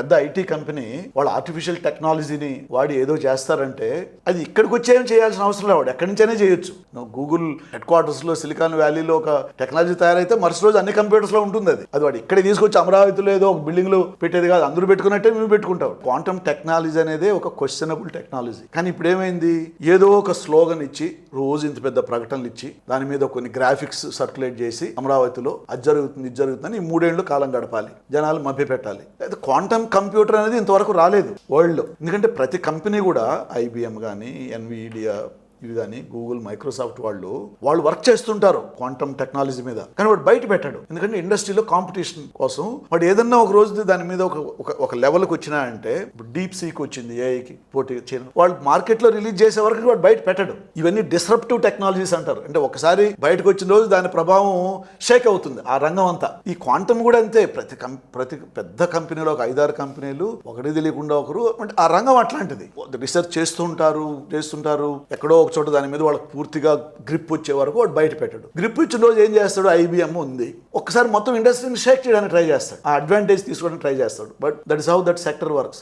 పెద్ద IT company వాళ్ళు artificial టెక్నాలజీని వాడి ఏదో చేస్తారంటే అది ఇక్కడికి వచ్చేం చేయాల్సిన అవసరం లేదు, వాడు ఎక్కడి నుంచైనా చేయొచ్చు. గూగుల్ హెడ్ క్వార్టర్స్ లో సిలికాన్ వ్యాలీలో ఒక టెక్నాలజీ తయారైతే మరుసటి రోజు అన్ని కంప్యూటర్స్ లో ఉంటుంది. అది వాడు ఇక్కడ తీసుకొచ్చి అమరావతిలో ఏదో ఒక బిల్డింగ్ లో పెట్టేది కాదు, అందరూ పెట్టుకున్నట్టే మేము పెట్టుకుంటాం. క్వాంటమ్ టెక్నాలజీ అనేది ఒక క్వశ్చనబుల్ టెక్నాలజీ. కానీ ఇప్పుడు ఏమైంది, ఏదో ఒక స్లోగన్ ఇచ్చి రోజు ఇంత పెద్ద ప్రకటనలు ఇచ్చి దాని మీద కొన్ని గ్రాఫిక్స్ సర్క్యులేట్ చేసి అమరావతిలో అది జరుగుతుంది ఇది జరుగుతుందని ఈ 3 ఏళ్ళు కాలం గడపాలి, జనాలు మభ్య పెట్టాలి. అయితే క్వాంటమ్ కంప్యూటర్ అనేది ఇంతవరకు రాలేదు వరల్డ్లో. ఎందుకంటే ప్రతి కంపెనీ కూడా ఐబిఎం కానీ ఎన్విడియా ఇవి కానీ గూగుల్ మైక్రోసాఫ్ట్ వాళ్ళు వర్క్ చేస్తుంటారు క్వాంటమ్ టెక్నాలజీ మీద, కానీ వాడు బయట పెట్టాడు. ఎందుకంటే ఇండస్ట్రీలో కాంపిటీషన్ కోసం వాడు ఏదన్నా ఒక రోజు దాని మీద ఒక లెవెల్కి వచ్చినా అంటే డీప్ సీకి వచ్చింది, ఏఐకి పోటీ వాళ్ళు మార్కెట్లో రిలీజ్ చేసే వరకు వాడు బయట పెట్టాడు. ఇవన్నీ డిస్రప్టివ్ టెక్నాలజీస్ అంటారు. అంటే ఒకసారి బయటకు వచ్చిన రోజు దాని ప్రభావం షేక్ అవుతుంది ఆ రంగం అంతా. ఈ క్వాంటమ్ కూడా అంతే. ప్రతి పెద్ద కంపెనీలో ఒక 5-6 కంపెనీలు ఒకటి తెలియకుండా ఒకరు, అంటే ఆ రంగం అట్లాంటిది. రీసెర్చ్ చేస్తుంటారు, ఎక్కడో చోట దాని మీద వాళ్ళకి పూర్తిగా గ్రిప్ వచ్చే వరకు వాడు బయట పెట్టాడు. గ్రిప్ ఇచ్చిన రోజు ఏం చేస్తాడు, ఐబిఎం ఉంది, ఒక్కసారి మొత్తం ఇండస్ట్రీని షేక్ చేయడానికి ట్రై చేస్తాడు, ఆ అడ్వాంటేజ్ తీసుకోవడానికి ట్రై చేస్తాడు. But that is how that sector works.